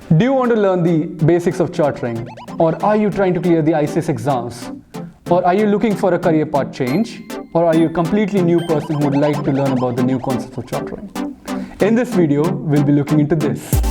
Do you want to learn the basics of chartering? Or are you trying to clear the ICS exams? Or are you looking for a career path change? Or are you a completely new person who would like to learn about the new concepts of chartering? In this video, we'll be looking into this.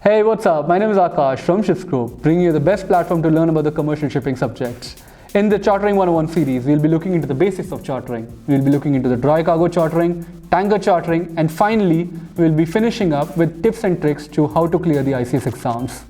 Hey, what's up? My name is Akash from Ships Group, bringing you the best platform to learn about the commercial shipping subjects. In the Chartering 101 series, we'll be looking into the basics of chartering. We'll be looking into the dry cargo chartering, tanker chartering, and finally, we'll be finishing up with tips and tricks to how to clear the ICS exams.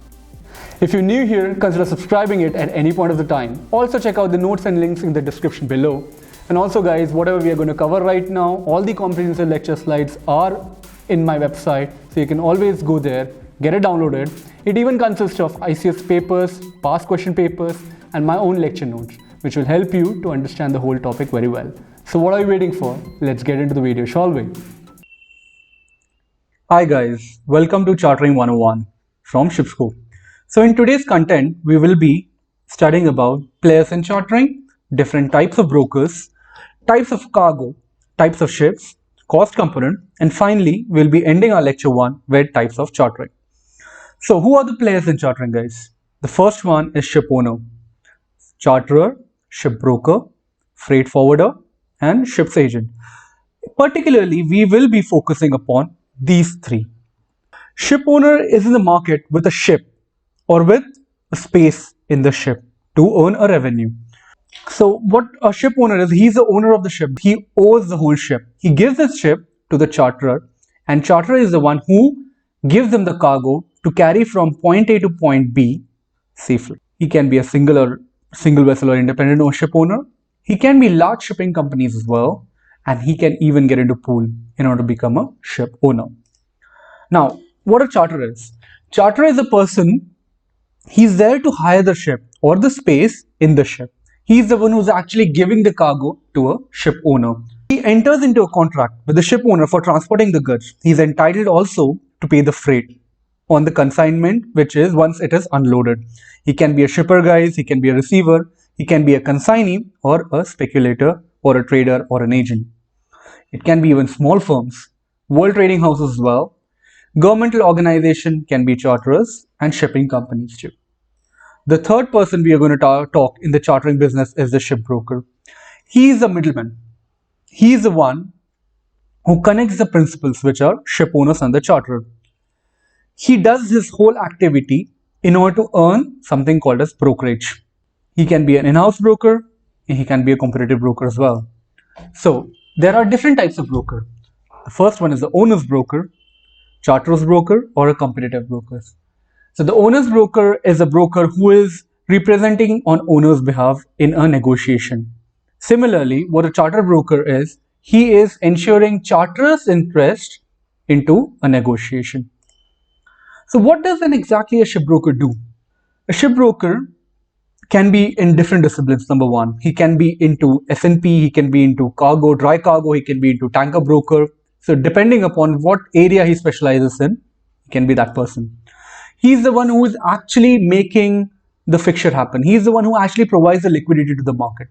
If you're new here, consider subscribing it at any point of the time. Also check out the notes and links in the description below. And also guys, whatever we are going to cover right now, all the comprehensive lecture slides are in my website, so you can always go there, get it downloaded. It even consists of ICS papers, past question papers, and my own lecture notes, which will help you to understand the whole topic very well. So what are you waiting for? Let's get into the video, shall we? Hi guys, welcome to Chartering 101 from Ships Group. So in today's content, we will be studying about players in chartering, different types of brokers, types of cargo, types of ships, cost component, and finally, we'll be ending our lecture 1 with types of chartering. So who are the players in chartering, guys? The first one is ship owner, charterer, shipbroker, freight forwarder, and ship's agent. Particularly, we will be focusing upon these three. Ship owner is in the market with a ship or with a space in the ship to earn a revenue. So what a ship owner is, he's the owner of the ship. He owns the whole ship. He gives his ship to the charterer, and charterer is the one who gives him the cargo to carry from point A to point B safely. He can be a single vessel or independent or ship owner. He can be large shipping companies as well, and he can even get into pool in order to become a ship owner. Now, what a charterer is? Charterer is a person, he's there to hire the ship or the space in the ship. He's the one who's actually giving the cargo to a ship owner. He enters into a contract with the ship owner for transporting the goods. He's entitled also to pay the freight on the consignment, which is once it is unloaded. He can be a shipper, guys. He can be a receiver. He can be a consignee or a speculator or a trader or an agent. It can be even small firms, world trading houses as well. Governmental organization can be charterers and shipping companies too. The third person we are going to talk in the chartering business is the shipbroker. He is the middleman. He is the one who connects the principals, which are ship owners and the charterer. He does his whole activity in order to earn something called as brokerage. He can be an in-house broker, and he can be a competitive broker as well. So there are different types of broker. The first one is the owner's broker, charterer's broker, or a competitive broker. So the owner's broker is a broker who is representing on owner's behalf in a negotiation. Similarly, what a charter broker is, he is ensuring charterer's interest into a negotiation. So what does exactly a shipbroker do? A shipbroker can be in different disciplines. Number one, he can be into S&P, he can be into cargo, dry cargo, he can be into tanker broker. So depending upon what area he specializes in, he can be that person. He's the one who is actually making the fixture happen. He's the one who actually provides the liquidity to the market.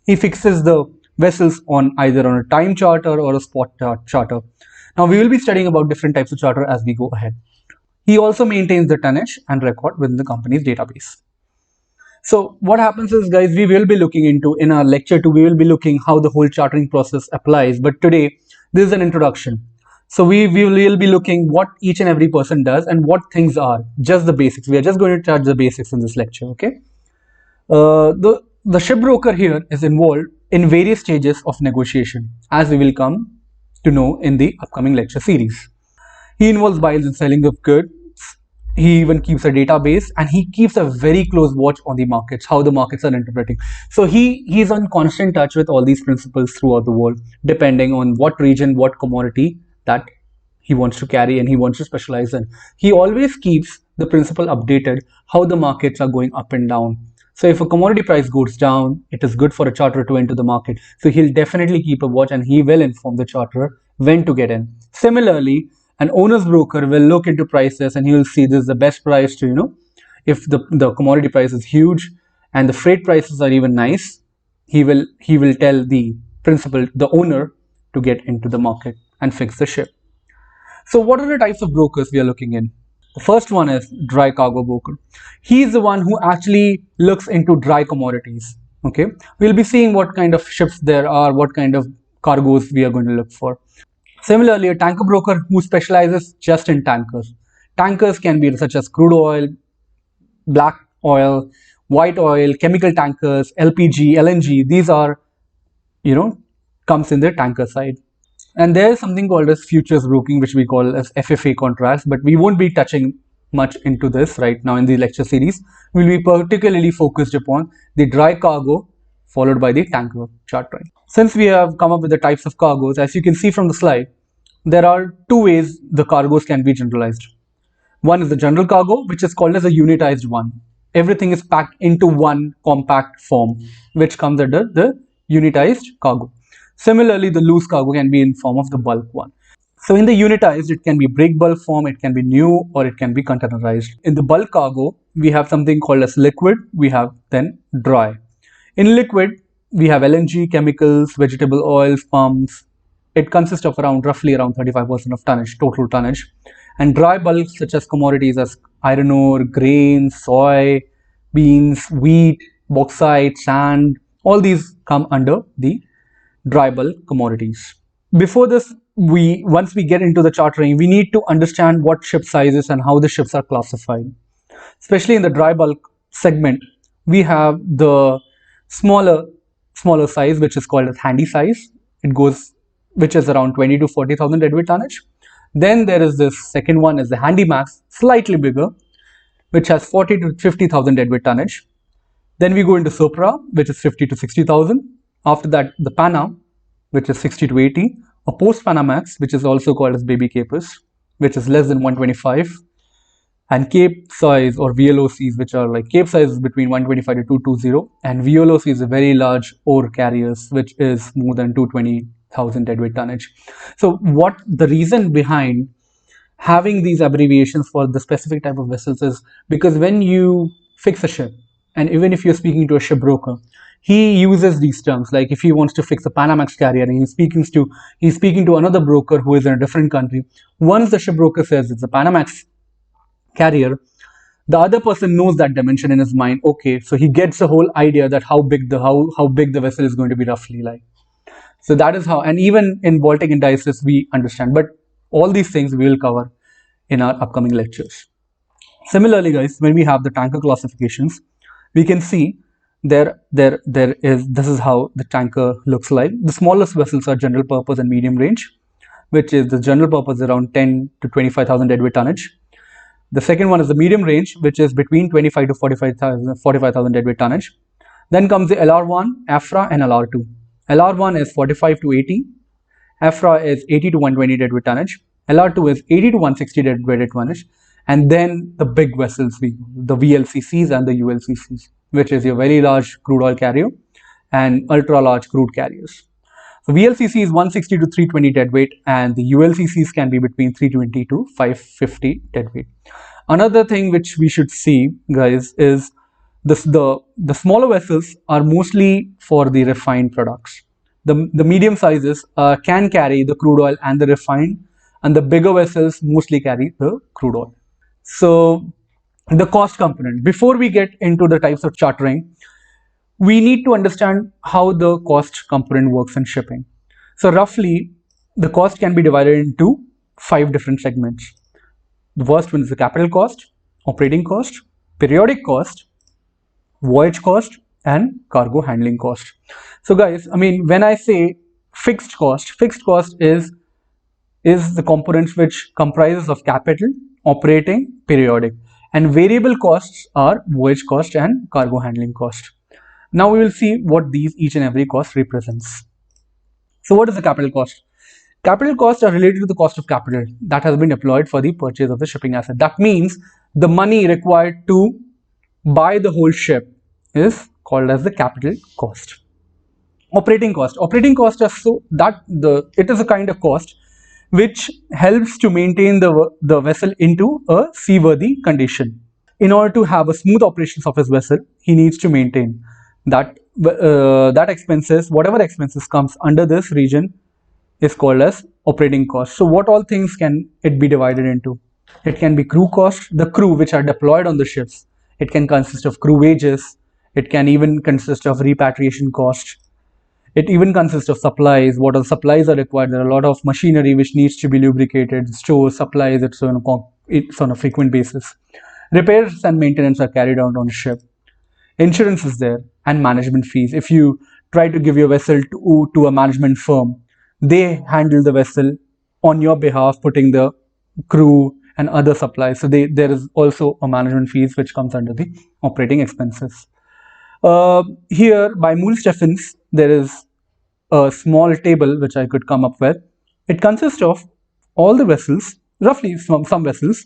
He fixes the vessels on either on a time charter or a spot charter. Now we will be studying about different types of charter as we go ahead. He also maintains the tonnage and record within the company's database. So what happens is, guys, we will be looking into, in our lecture 2, we will be looking how the whole chartering process applies. But today, this is an introduction. So we will be looking what each and every person does and what things are, just the basics. We are just going to touch the basics in this lecture, okay? The shipbroker here is involved in various stages of negotiation, as we will come to know in the upcoming lecture series. He involves buying and selling of goods. He even keeps a database, and he keeps a very close watch on the markets, how the markets are interpreting. So he's on constant touch with all these principles throughout the world, depending on what region, what commodity that he wants to carry and he wants to specialize in. He always keeps the principal updated, how the markets are going up and down. So if a commodity price goes down, it is good for a charterer to enter the market. So he'll definitely keep a watch, and he will inform the charterer when to get in. Similarly, an owner's broker will look into prices, and he will see this is the best price to, if the commodity price is huge and the freight prices are even nice, he will tell the principal, the owner, to get into the market and fix the ship. So what are the types of brokers we are looking in? The first one is dry cargo broker. He is the one who actually looks into dry commodities. Okay, we'll be seeing what kind of ships there are, what kind of cargoes we are going to look for. Similarly, a tanker broker who specializes just in tankers. Tankers can be such as crude oil, black oil, white oil, chemical tankers, LPG, LNG. These are, comes in the tanker side. And there is something called as futures broking, which we call as FFA contracts, but we won't be touching much into this right now in the lecture series. We'll be particularly focused upon the dry cargo followed by the tanker chartering. Since we have come up with the types of cargoes, as you can see from the slide, there are two ways the cargoes can be generalized. One is the general cargo, which is called as a unitized one. Everything is packed into one compact form, which comes under the unitized cargo. Similarly, the loose cargo can be in form of the bulk one. So in the unitized, it can be break bulk form, it can be new, or it can be containerized. In the bulk cargo, we have something called as liquid, we have then dry. In liquid, we have LNG, chemicals, vegetable oils, pumps. It consists of roughly around 35% of tonnage, total tonnage. And dry bulks such as commodities as iron ore, grain, soy, beans, wheat, bauxite, sand, all these come under the dry bulk commodities. Before this, once we get into the chartering, we need to understand what ship sizes and how the ships are classified. Especially in the dry bulk segment, we have the smaller size, which is called as Handysize. Which is around 20 to 40,000 deadweight tonnage. Then there is this second one is the Handymax, slightly bigger, which has 40 to 50,000 deadweight tonnage. Then we go into Supra, which is 50 to 60,000. After that, the Pana, which is 60 to 80. A Post-Panamax, which is also called as baby Capes, which is less than 125. And Capesize or VLOCs, which are like Capesize is between 125 to 220. And VLOC is a very large ore carriers, which is more than 220,000 deadweight tonnage. So what the reason behind having these abbreviations for the specific type of vessels is because when you fix a ship, and even if you're speaking to a shipbroker, he uses these terms. Like if he wants to fix a Panamax carrier and he's speaking to another broker who is in a different country, once the shipbroker says it's a Panamax carrier, the other person knows that dimension in his mind. Okay, so he gets the whole idea that how big the vessel is going to be roughly like. So that is how, and even in Baltic indices we understand, but all these things we will cover in our upcoming lectures. Similarly, guys, when we have the tanker classifications, we can see this is how the tanker looks like. The smallest vessels are general purpose and medium range, which is the general purpose around 10 to 25,000 deadweight tonnage. The second one is the medium range, which is between 25 to 45,000 deadweight tonnage. Then comes the LR1, Afra, and LR2. LR1 is 45 to 80, Afra is 80 to 120 deadweight tonnage, LR2 is 80 to 160 deadweight tonnage, and then the big vessels, the VLCCs and the ULCCs, which is your very large crude oil carrier and ultra large crude carriers. So VLCC is 160 to 320 deadweight, and the ULCCs can be between 320 to 550 deadweight. Another thing which we should see, guys, is the smaller vessels are mostly for the refined products. The medium sizes can carry the crude oil and the refined, and the bigger vessels mostly carry the crude oil. So the cost component. Before we get into the types of chartering, we need to understand how the cost component works in shipping. So roughly, the cost can be divided into 5 different segments. The first one is the capital cost, operating cost, periodic cost, voyage cost, and cargo handling cost. So guys, I mean, when I say fixed cost is the components which comprises of capital, operating, periodic, and variable costs are voyage cost and cargo handling cost. Now we will see what each and every cost represents. So what is the capital cost? Capital costs are related to the cost of capital that has been deployed for the purchase of the shipping asset. That means the money required to buy the whole ship is called as the capital cost. Operating cost. Operating cost is it is a kind of cost which helps to maintain the vessel into a seaworthy condition. in order to have a smooth operations of his vessel, he needs to maintain that that expenses, whatever expenses comes under this region is called as operating cost. So what all things can it be divided into? It can be crew cost, the crew which are deployed on the ships. It can consist of crew wages. It can even consist of repatriation cost. It even consists of supplies. What all supplies are required? There are a lot of machinery which needs to be lubricated, stores, supplies, it's on a frequent basis. Repairs and maintenance are carried out on a ship. Insurance is there, and management fees. If you try to give your vessel to a management firm, they handle the vessel on your behalf, putting the crew and other supplies. So there is also a management fees which comes under the operating expenses. Here by Moule Stephens, there is a small table which I could come up with. It consists of all the vessels, roughly some vessels,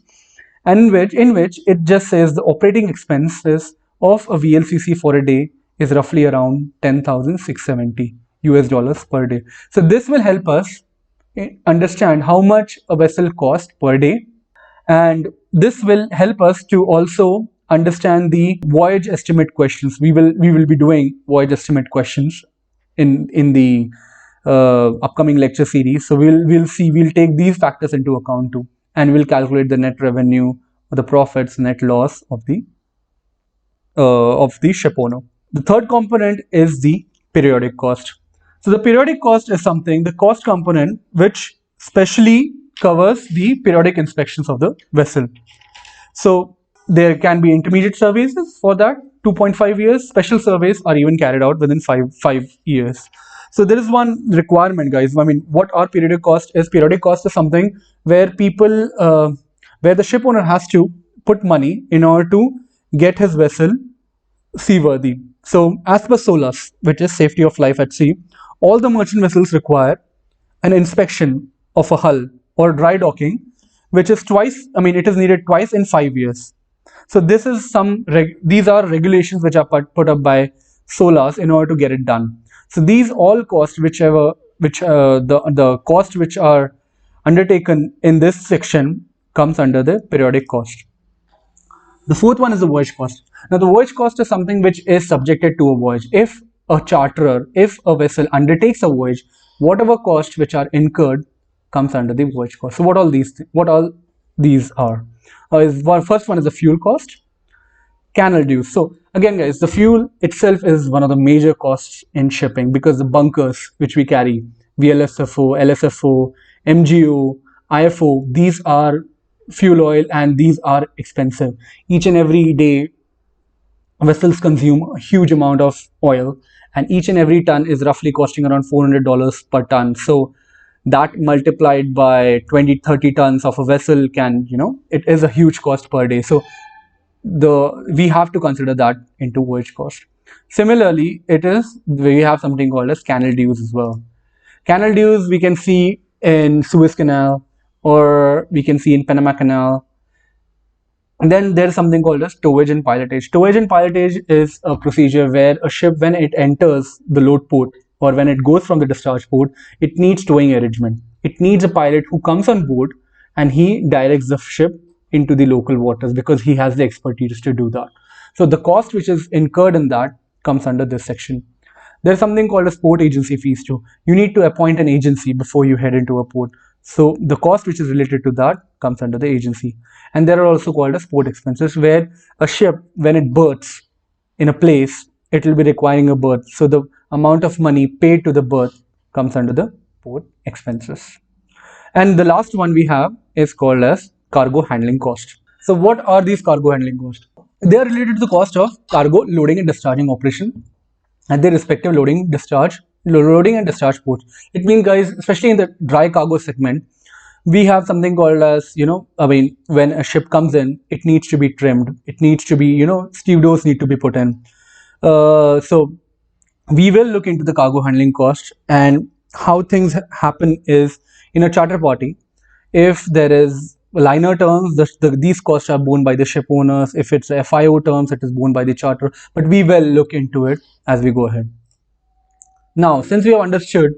and in which it just says the operating expenses of a VLCC for a day is roughly around 10,670 US dollars per day. So this will help us understand how much a vessel costs per day, and this will help us to also understand the voyage estimate questions. We will be doing voyage estimate questions in the upcoming lecture series. So we'll take these factors into account too, and we'll calculate the net revenue, the profits, net loss of the ship owner. The third component is the periodic cost. So the periodic cost is something, the cost component which specially covers the periodic inspections of the vessel. So there can be intermediate surveys for that, 2.5 years. Special surveys are even carried out within 5 years. So there is one requirement, guys. I mean, what our periodic cost is? Periodic cost is something where where the ship owner has to put money in order to get his vessel seaworthy. So as per SOLAS, which is safety of life at sea, all the merchant vessels require an inspection of a hull or dry docking, which is it is needed twice in 5 years. So this is these are regulations which are put up by SOLAS in order to get it done. So these all costs, the costs which are undertaken in this section comes under the periodic cost. The fourth one is the voyage cost. Now the voyage cost is something which is subjected to a voyage. If a vessel undertakes a voyage, whatever costs which are incurred comes under the voyage cost. So what all these are? First one is the fuel cost, canal dues. So again, guys, the fuel itself is one of the major costs in shipping, because the bunkers which we carry, VLSFO, LSFO, MGO, IFO, these are fuel oil and these are expensive. Each and every day vessels consume a huge amount of oil, and each and every ton is roughly costing around $400 per ton. So that multiplied by 20-30 tons of a vessel it is a huge cost per day. So we have to consider that into voyage cost. Similarly, we have something called as canal dues as well. Canal dues we can see in Suez Canal, or we can see in Panama Canal. And then there is something called as towage and pilotage. Towage and pilotage is a procedure where a ship, when it enters the load port or when it goes from the discharge port, it needs towing arrangement. It needs a pilot who comes on board and he directs the ship into the local waters, because he has the expertise to do that. So the cost which is incurred in that comes under this section. There's something called as port agency fees too. You need to appoint an agency before you head into a port. So the cost which is related to that comes under the agency. And there are also called as port expenses, where a ship, when it berths in a place, it will be requiring a berth. So the amount of money paid to the berth comes under the port expenses. And the last one we have is called as cargo handling cost. So what are these cargo handling costs? They are related to the cost of cargo loading and discharging operation at their respective loading and discharge ports. It means, guys, especially in the dry cargo segment, we have something called as, when a ship comes in, it needs to be trimmed. It needs to be, stevedores need to be put in. So we will look into the cargo handling cost, and how things happen is, in a charter party, if there is liner terms, these costs are borne by the ship owners. If it's FIO terms, it is borne by the charter. But we will look into it as we go ahead. Now, since we have understood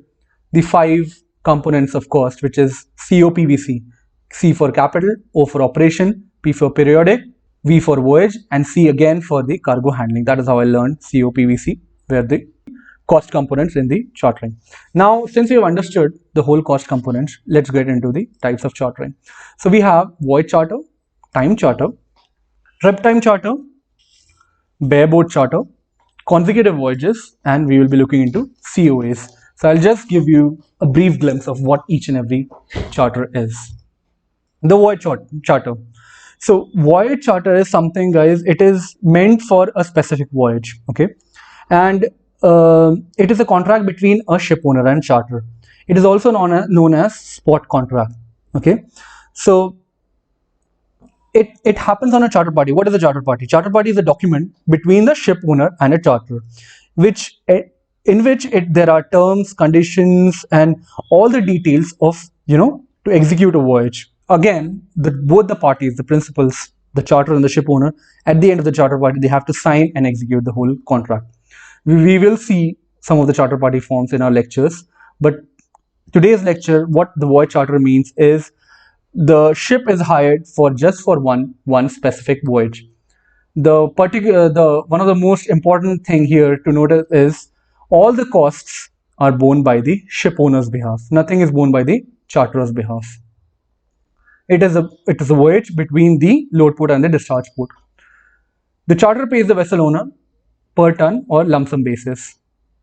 the 5 components of cost, which is COPVC, C for capital, O for operation, P for periodic, V for voyage, and C again for the cargo handling. That is how I learned COPVC, where the cost components in the chartering. Now, since we have understood the whole cost components, let's get into the types of chartering. So we have voyage charter, time charter, trip time charter, bareboat charter, consecutive voyages, and we will be looking into COAs. So I'll just give you a brief glimpse of what each and every charter is. The voyage charter. So voyage charter is something, guys, it is meant for a specific voyage, okay? And it is a contract between a ship owner and charter. It is also known as spot contract, okay? So it happens on a charter party. What is a charter party? Charter party is a document between the ship owner and a charter, in which there are terms, conditions, and all the details of, to execute a voyage. Again, both the parties, the principals, the charter and the ship owner, at the end of the charter party, they have to sign and execute the whole contract. We will see some of the charter party forms in our lectures, but today's lecture, what the voyage charter means is the ship is hired for just for one specific voyage. One of the most important thing here to notice is all the costs are borne by the ship owner's behalf. Nothing is borne by the charterer's behalf. It is a voyage between the load port and the discharge port. The charter pays the vessel owner per ton or lump sum basis.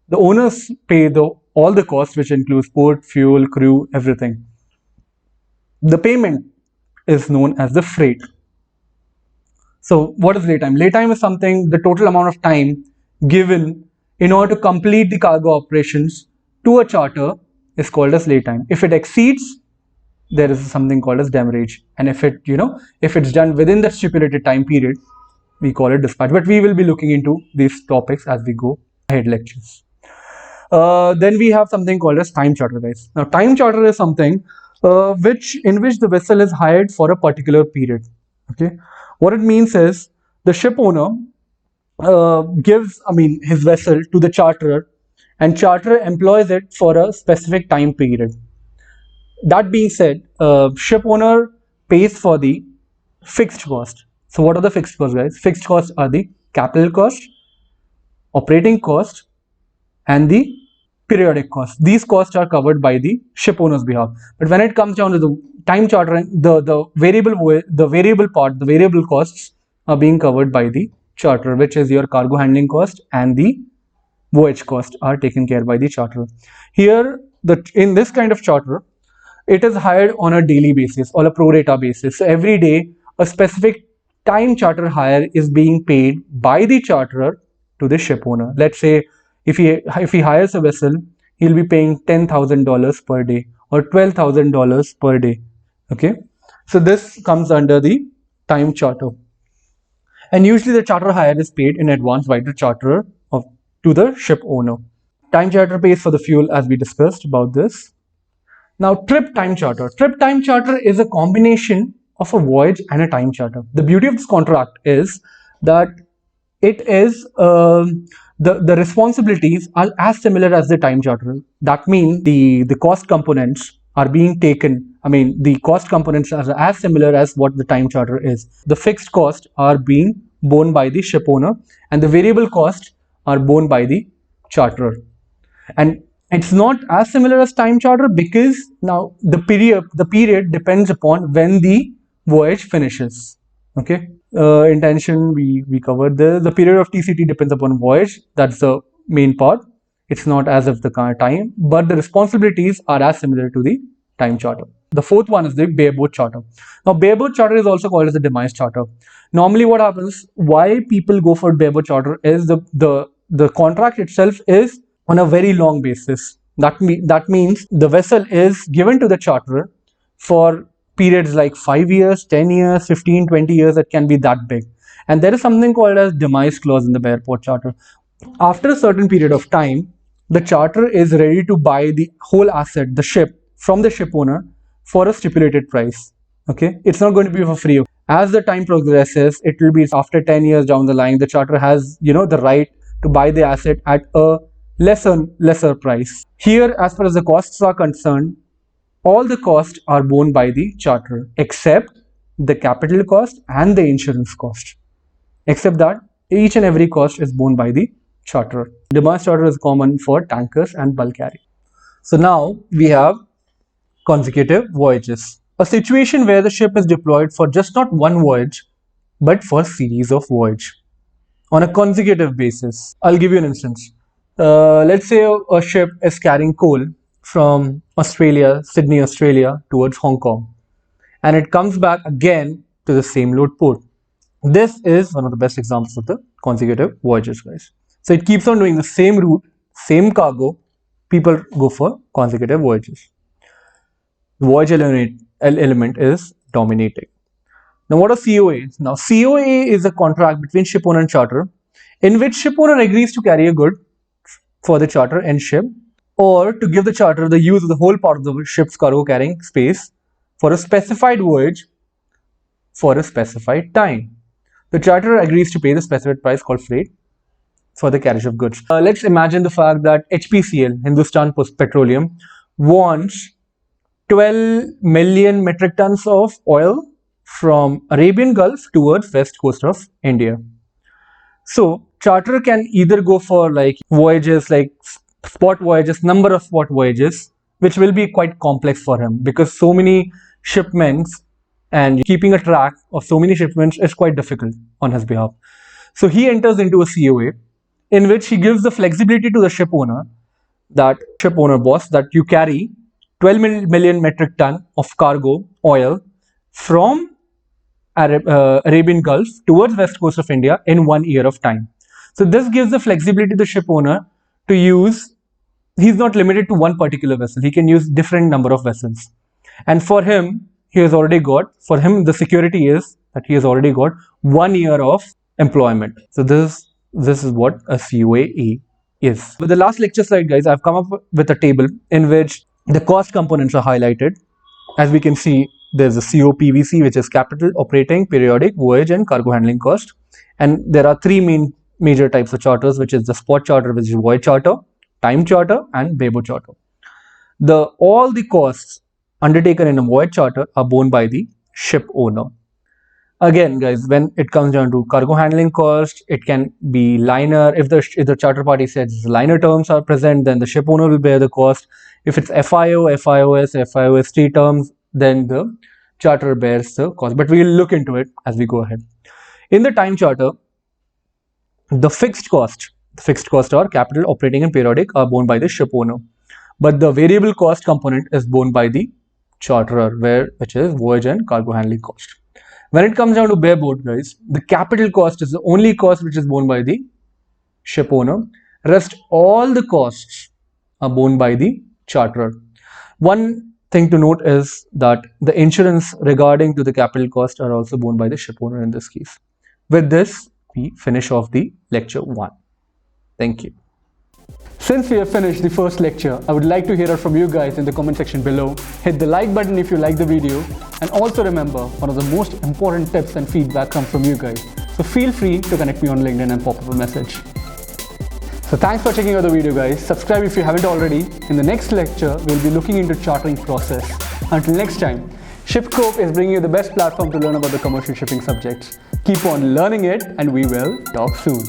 The owners pay all the costs, which includes port, fuel, crew, everything. The payment is known as the freight. So what is lay time? Lay time is something, the total amount of time given in order to complete the cargo operations to a charter is called as lay time. If it exceeds, there is something called as demurrage, and if it's done within the stipulated time period, we call it dispatch. But we will be looking into these topics as we go ahead lectures. Then we have something called as time charter, guys. Now, time charter is something in which the vessel is hired for a particular period. Okay, what it means is the ship owner gives his vessel to the charterer, and charterer employs it for a specific time period. That being said, ship owner pays for the fixed cost. So what are the fixed costs, guys? Fixed costs are the capital cost, operating cost, and the periodic costs. These costs are covered by the ship owner's behalf. But when it comes down to the time chartering, the variable costs are being covered by the charterer, which is your cargo handling cost and the voyage cost are taken care by the charterer. Here, in this kind of charter, it is hired on a daily basis or a pro rata basis. So every day, a specific time charter hire is being paid by the charterer to the ship owner. Let's say if he hires a vessel, he'll be paying $10,000 per day or $12,000 per day. Okay, so this comes under the time charter, and usually the charter hire is paid in advance by the charterer to the ship owner. Time charter pays for the fuel, as we discussed about this. Now, trip time charter. Trip time charter is a combination of a voyage and a time charter. The beauty of this contract is that it is the responsibilities are as similar as the time charter. That means the cost components are being taken. The cost components are as similar as what the time charter is. The fixed costs are being borne by the ship owner, and the variable costs are borne by the charterer. And it's not as similar as time charter because now the period depends upon when the voyage finishes. Okay, intention we covered the period of TCT depends upon voyage. That's the main part. It's not as of the time, but the responsibilities are as similar to the time charter. The fourth one is the bareboat charter. Now, bareboat charter is also called as the demise charter. Normally, what happens? Why people go for bareboat charter is the contract itself is on a very long basis. That means the vessel is given to the charterer for periods like 5 years, 10 years, 15, 20 years. It can be that big. And there is something called as demise clause in the bareboat charter. After a certain period of time, the charterer is ready to buy the whole asset, the ship, from the ship owner for a stipulated price. Okay, it's not going to be for free. As the time progresses, it will be after 10 years down the line, the charterer has the right to buy the asset at a lesser price. Here, as far as the costs are concerned, all the costs are borne by the charterer except the capital cost and the insurance cost, except that each and every cost is borne by the charterer. Demand charter is common for tankers and bulk carriers. So now we have consecutive voyages, a situation where the ship is deployed for just not one voyage but for series of voyages on a consecutive basis. I'll give you an instance. Let's say a ship is carrying coal from Australia, Sydney, Australia towards Hong Kong, and it comes back again to the same load port. This is one of the best examples of the consecutive voyages, guys. So it keeps on doing the same route, same cargo. People go for consecutive voyages. The voyage element is dominating. Now, what are COAs? Now, COA is a contract between ship owner and charterer, in which ship owner agrees to carry a good for the charterer and ship, or to give the charterer the use of the whole part of the ship's cargo carrying space for a specified voyage for a specified time. The charterer agrees to pay the specified price called freight for the carriage of goods. Let's imagine the fact that HPCL, Hindustan Petroleum, wants 12 million metric tons of oil from Arabian Gulf towards west coast of India. So charterer can either go for like voyages, like spot voyages, number of spot voyages, which will be quite complex for him because so many shipments and keeping a track of so many shipments is quite difficult on his behalf. So he enters into a COA in which he gives the flexibility to the ship owner, that ship owner boss, that you carry 12 million metric ton of cargo oil from Arabian Gulf towards west coast of India in 1 year of time. So this gives the flexibility to the ship owner to use. He's not limited to one particular vessel. He can use different number of vessels. And for him, the security is that he has already got 1 year of employment. So this is what a COA is. With the last lecture slide, guys, I've come up with a table in which the cost components are highlighted. As we can see, there's a COPVC, which is capital, operating, periodic, voyage and cargo handling cost. And there are three major types of charters, which is the spot charter, which is voyage charter, time charter and bareboat charter. All the costs undertaken in a voyage charter are borne by the ship owner. Again, guys, when it comes down to cargo handling cost, it can be liner. If the charter party says liner terms are present, then the ship owner will bear the cost. If it's FIO, FIOS, FIOST terms, then the charter bears the cost. But we'll look into it as we go ahead. In the time charter, the fixed cost or capital, operating and periodic are borne by the ship owner. But the variable cost component is borne by the charterer, which is voyage and cargo handling cost. When it comes down to bareboat, guys, the capital cost is the only cost which is borne by the ship owner. Rest all the costs are borne by the charterer. One thing to note is that the insurance regarding to the capital cost are also borne by the ship owner in this case. With this, we finish off the lecture 1. Thank you. Since we have finished the first lecture, I would like to hear it from you guys in the comment section below. Hit the like button if you like the video, and also remember, one of the most important tips and feedback comes from you guys. So feel free to connect me on LinkedIn and pop up a message. So thanks for checking out the video, guys. Subscribe if you haven't already. In the next lecture, we'll be looking into chartering process. Until next time, ShipScope is bringing you the best platform to learn about the commercial shipping subjects. Keep on learning it, and we will talk soon.